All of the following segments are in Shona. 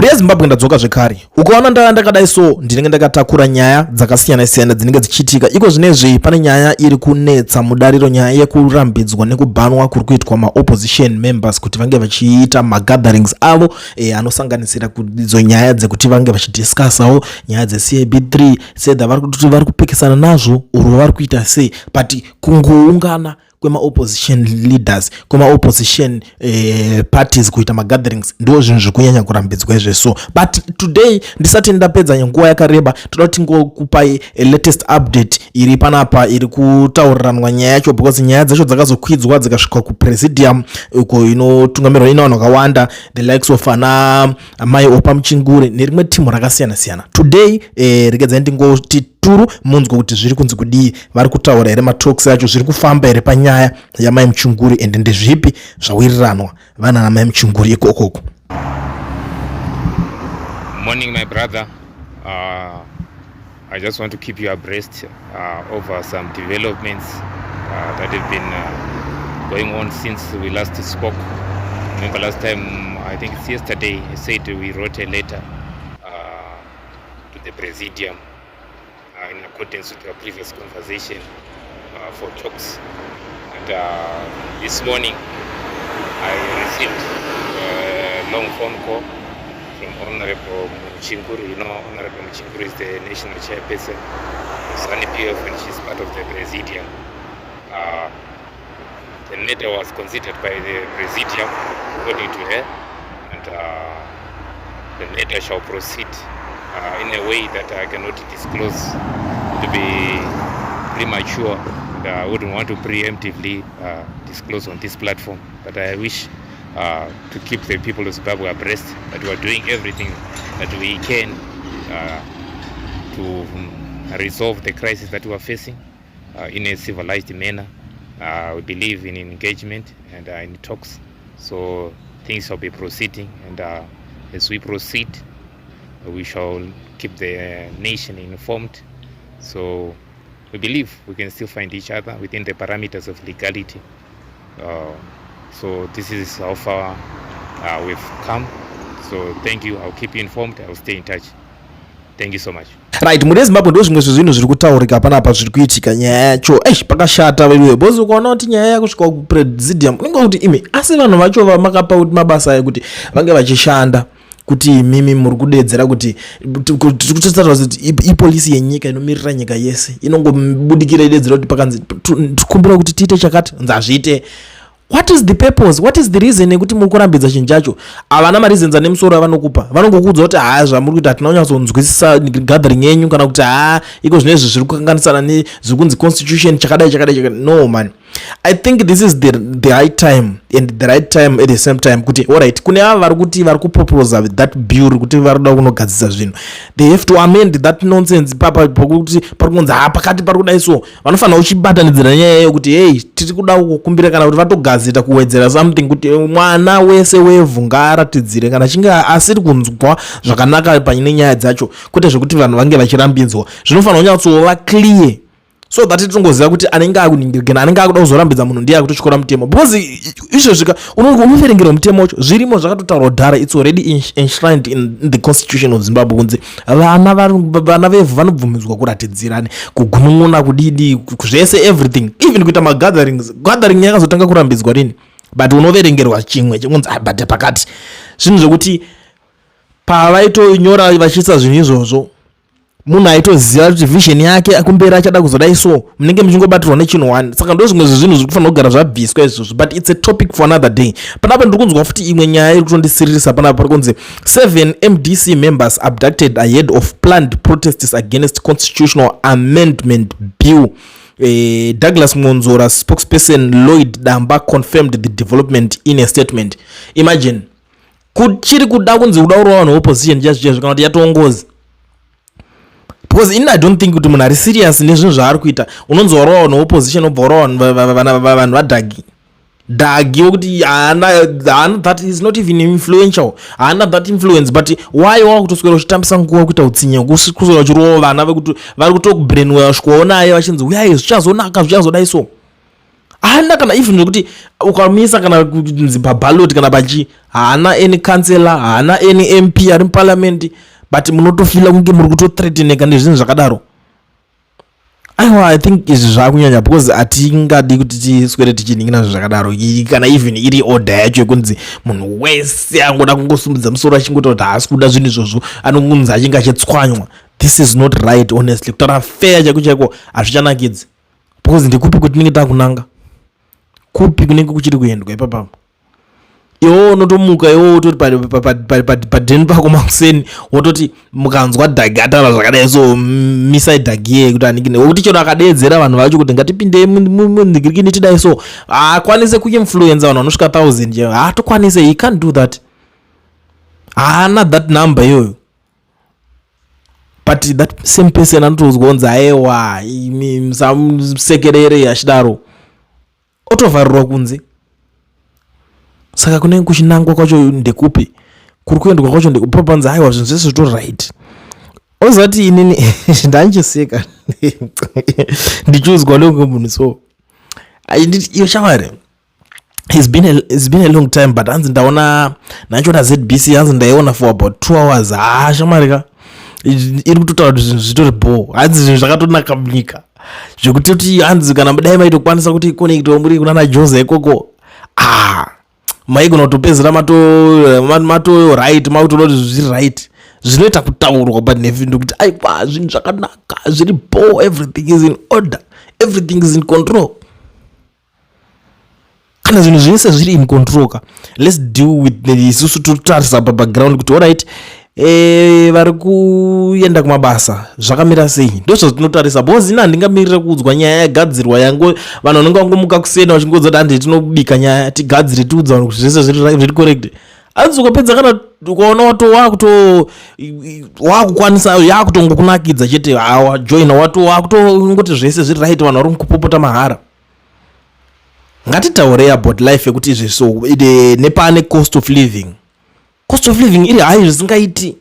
Mhuri yeZimbabwe ndadzoka zvekare. Ukaona ndakadai so ndinenge ndakatakura nyaya dzakasiyana-siyana dzinenge dzichiitika. Iko zvinezvi pane nyaya iri kunetsa mudariro, nyaya yekurambidzwa nekubanwa kuri kuitwa ma-opposition members kuti vange vachiita ma-gatherings avo anosanganisira idzo nyaya dzekuti vange vachidiscussawo nyaya dze-CAB3 sedha vari kupikisana nazvo uro vari kuita sei, but kungoungana kwema-opposition leaders, kwema-opposition parties kuita ma-gatherings ndo zvinhu zvikunyanya kurambidzwa izveso. But today ndisati ndapedza nguva yakareba, toda kuti ngokupai latest update iri panapa iri kutauriranwa nyaya yacho, because nyaya dzacho dzakazokwidzwa dzikasvika kupresidium uko inotungamirwa inavanhu vakawanda, the likes of ana mai Oppah Muchinguri nerimwe timu rakasiyana-siyana. Today regedzai ndingoti turu munzwa kuti zviri kunzi kudii, vari kutaura here matalks acho, zviri kufamba here panyaya yamai Muchinguri, ende ndezvipi zvawiriranwa vana namai Muchinguri ikokoko. Morning my brother, I just want to keep you abreast over some developments that have been going on since we last spoke. Remember last time, I think it's yesterday, I said we wrote a letter to the Presidium in accordance with our previous conversation for talks. And this morning I received a long phone call from Honorable Muchinguri. You know, Honorable Muchinguri is the national chairperson of SANU-PF and she's part of the Presidium. The matter was considered by the Presidium according to her, and the matter shall proceed in a way that I cannot disclose to be premature. I wouldn't want to preemptively disclose on this platform, but I wish to keep the people of Zimbabwe abreast that we are doing everything that we can to resolve the crisis that we are facing in a civilized manner. We believe in engagement and in talks, so things shall be proceeding, and as we proceed we shall keep the nation informed. So we believe we can still find each other within the parameters of legality. So this is how far we've come. So thank you. I'll keep you informed. I'll stay in touch. Thank you so much. Right, Mhuri yeZimbabwe ndo zvimwe zvinhu zviri kutaurika panapa zviri kuitika nyaya yacho. Pakashata wewe bozi, ukaona kuti nyaya yakusvika kupresidium unenge kuti imi asi vanhu vacho vamakapa kuti mabasa ekuti vange vachishanda kuti mimi muri kudedzera kuti kutotaura kuti ipolisi yenyika inomirira nyika yese inongobudikira idedzera kuti pakanzi tikumbira kuti tiite chakati nzazviite. What is the purpose? What is the reason yekuti muri kurambidza chinhu chacho? Havana mareasons ane musoro avanokupa. Vanongokuudza kuti zvamuri kuita hatina kunyatsonzwisisa gathering yenyu, kana kuti iko zvinezvi zviri kukanganisana nezviri kunzi constitution chakadai. No man, I think this is the right time, and the right time at the same time kuti alright, kune ava vari kupropose that bill kuti varida kunogadzisa zvinhu, they have to amend that nonsense papa pokuti pari kunzi pakati pari kudai so vanofanira kuchibatanidzira nyaya yeyo kuti hey tiri kuda kukumbira kana kuti vatogadzita kuwedzera something kuti mwana wese wevhu ngaaratidzire kana chinge asiri kunzwa zvakanaka panyine nyaya dzacho, kwete zvekuti vanhu vange vachirambidzwa. Zvinofanira kunyatsova clear so that titongoziva kuti anenge akuningirikana, anenge akuda kuzorambidza munhu ndiye akutotyora mutemo, because izvo unoverengera mutemo wacho zvirimo zvakatotaurwa dhara, it's already enshrined in the constitution of Zimbabwe kunzi vana vevhu vanobvumidzwa kuratidzirane, kugunun'una, kudidi, zvese everything, even kuita gathering yakazotanga kurambidzwa rini, but unoverengerwa chimwe chikunzi but pakati zvinhu zvokuti pavaitonyora vachiisa zvinhu izvozvo munhu aitoziva kuti vision yake akumberi achada kuzodai so munenge muchingobatirwa nechinhu one. Saka ndo zvimwe zvinhu zviri kufanira kugara zvabviswa izvozvo, but it's a topic for another day. Panapa ndiri kunzwa futi imwe nyaya iri kutondisiririsa panapa pari kunzi 7 MDC members abducted ahead of planned protests against constitutional amendment bill. Douglas Monzora spokesperson Lloyd Damba confirmed the development in a statement. Imagine kuchiri kuda kunzi kudaura vanhu opposition just kana kuti yatongoza, because I don't think kuti munhu ari serious nezvinhu zvaari kuita. Unonzwa no opposition obva vanhu vadagi wokuti that is not even influential, haana that influence, but why wakutoswera uchitambisa nguva kuita utsinye kuswera uchirova vana vekuti vari kutokubrainwash kuona naye vachinzi uyai zvichazonaka zvichazodai so. haana kana even nokuti ukamisa kana kunzi paballot kana pachi haana any councillor haana any MP ari muparliament but munotofila kunge muri kutothreateneka nezvinhu zvakadaro. Aiwa, I think izvi zvakunyanya because atingadi kuti tiswere tichiningina zvinhu zvakadaro kana even iri order yacho yekunzi munhu wese angoda kungosimudza musoro achingoti kuti haasi kuda zvinhu izvozvo anongunzi achinge achitswanywa. This is not right honestly. Kutaura fair chaiko chaiko hazvichanakidzi because ndikupi kuti tinenge takunanga, kupi kunenge kuchiri kuendwa ipapapo. Iwo unotomuka iwo utoti padheni pako makuseni wototi mukanzwa dhagi atara zvakadai so misai dhagi ye kuti anikine wokuti chero akadeedzera vanhu vacho kuti ngatipinde munhingirikini tidai so akwanise kuinfluenza vanhu vanosvika 1000 je haatokwanise. He can't do that. Haana that number iyoyo. But that same person anotozgonzi aiwa musamusekerere achidaro otovharirwa kunze. Saka kunenge kuchinangwa kwacho ndekupi, kuri kuendwa kwacho ndekupapanzi aiwa zvinhu zvese zvito right. Ozati inini ndanchiseka ndichuzwa longo munhu so iyo shamare it's been a long time but hanzi ndaona nachona ZBC hanzi ndaiona for about 2 hours. Shamare ka iri kutotaura kuti zvinhu zvitori bore, hanzi zvinhu zvakatonaka munyika zvekuti kuti hanzi kana dai maitokwanisa kuti connectwa muri kunana Jose ikoko maigona kutopedzera mato right mautodoti zviri right zvinoita kutaurwa but nevindu kuti aiwa zvinhu zvakanaka zviri bore, everything is in order, everything is in control. Kana zvinhu zvese zviri in control ka let's deal with isusu totarisa pabackground kuti alright vari kuenda kumabasa zvakamira sei, ndozvo tinotarisa because ina handingamirire kuudzwa nyaya yagadzirwa yangu vanhu vanenge vangomuka kusena vachingodza kuti handi tinobika nyaya tigadzire tiudza vanhu kuti zvese zviri correct. Hanzi ukapedza kana ukaona wato wakukwanisa yakutongokunakidza chete hawa joina wato wakutongoti zvese zviri right vanhu vari kupopota mahara. Ngatitaurei about life yekuti izvi so nepane cost of living iri hai zvisingaiti.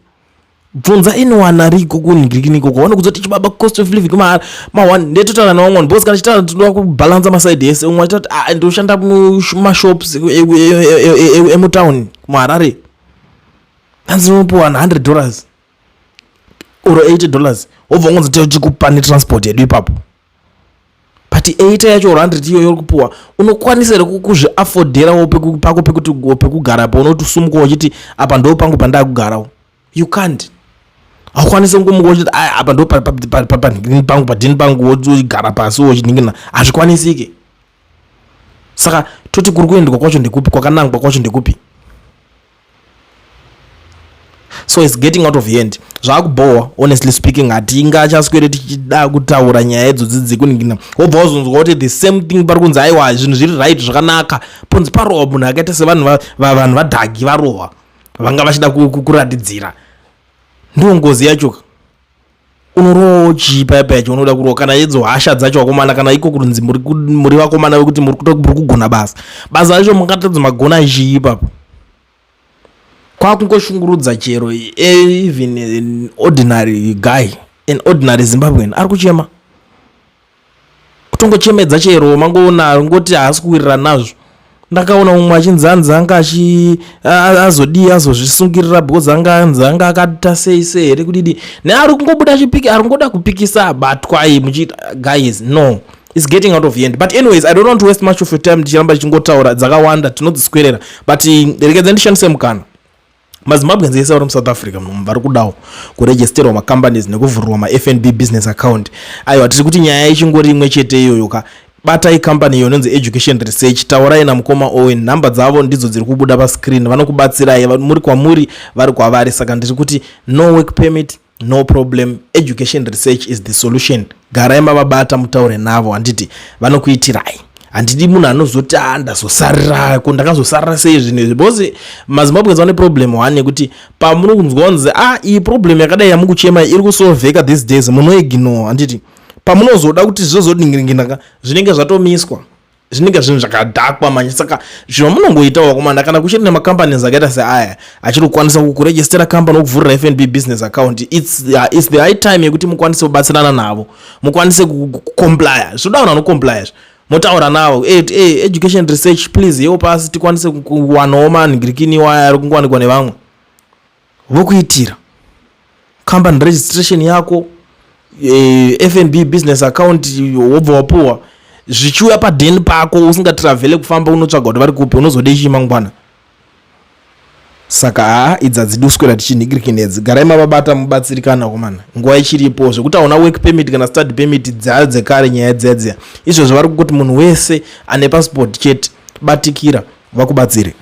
Bvunza anyone ariko kunhingirikini koko vaona kuzoti chibaba cost of living ma1 ndetotaura nawamwe because kana chitaura tinoda kubalansa maside ese umwe achitati ndoshanda mumashops emutown muHarare hanzi unopuwa $100 or $80 wobva ungonzi tichikupa netransport yedu ipapo but 80 yacho or 100 iyo yokupuwa unokwanisa kuzviafoderawo pako pekuti pekugarapo unotusumuka uchiti apa ndo pangu pandakugarawo. You can't. Haukwanisi kungumuka uchiti apa ndo pangu padhini pangu wogara pasi wochiningina hazvikwanisike. Saka toti kuri kuendwa kwacho ndekupi, kwakanangwa kwacho ndekupi. So it's getting out of hand. Zvakubowa honestly speaking hatingachaswere tichida kutaura nyaya idzodzi dzekuningina wobva wazonzwa kuti the same thing pari kunzi aiwa zvinhu zviri right zvakanaka ponzi parohwa munhu akaita sevanhu vadhagi varohwa vanga vachida kuratidzira ndiwo ngozi yacho. Unorohwa chipa yacho unoda kurohwa kana idzo hasha dzacho vakomana kana iko kunzi muri vakomana vekuti muri kugona basa racho mungatadzi magona chii ipapo kwakungoshungurudza chero even an ordinary guy, an ordinary Zimbabwean ari kuchema kutongochemedza chero mangoona ngoti haasi kuwirira nazvo. Ndakaona mumwe achinzanza anga azozvisungirira because anga akata sei here kudidi neari kungobuda chipiki ari kungoda kupikisa abatwa muchita guys no it's getting out of hand. But anyways I don't want to waste much of your time ndichiramba ndichingotaura dzakawanda tinodziswerera but rekedza ndishandise mukana maZimbabweans ese vari muSouth Africa vari kudawo kuregisterwa macompanies nekuvhurirwa maFNB business account. Aiwa tiri kuti nyaya ichingori imwe chete iyoyo ka batai company iyo inonzi Education Research. Taurai namukoma Owen, nhamba dzavo ndidzo dziri kubuda pascreen, vanokubatsirai muri kwamuri vari kwavari. Saka ndiri kuti no work permit no problem, Education Research is the solution. Garai mavabata mutaure navo, handiti vanokuitirai. Handidi munhu anozoti ndazosarira ndakazosarira sei zvinhu izvi because maZimbabweans vane problem one yekuti pamunonzwa kunzi iyi problem yakadai yamukuchema iri kusolveka these days munoignore. Handiti pamunozoda kuti zvozodingiringina zvinenge zvatomiswa zvinenge zvinhu zvakadhakwa manje. Saka zvino munongoitawo vakomana kana kuchiri nemacompanies akaita seaya achiri kukwanisa kukuregistera company nokuvhurira FNB business account, it's the high time yekuti mukwanise kubatsirana navo, mukwanise kucomplya. Zvoda vanhu vanocomply. motaura nawo education research please yo pasi tikwanise kuwanawo manhingirikini waya ari kungowanikwa nevamwe vokuitira company registration yako FNB business account wobva wapuwa zvichiuya padheni pako usingatravhele kufamba unotsvaga kuti vari kupi unozode chii mangwana. Saka idzadzi duswera tichinhingirikinedzi garai mavabata mubatsirikana komana nguva ichiripo zvekuti hauna work permit kana study permit dzekare nyaya dzedzia izvozvo vari kuti munhu wese ane passport chete batikira vakubatsire.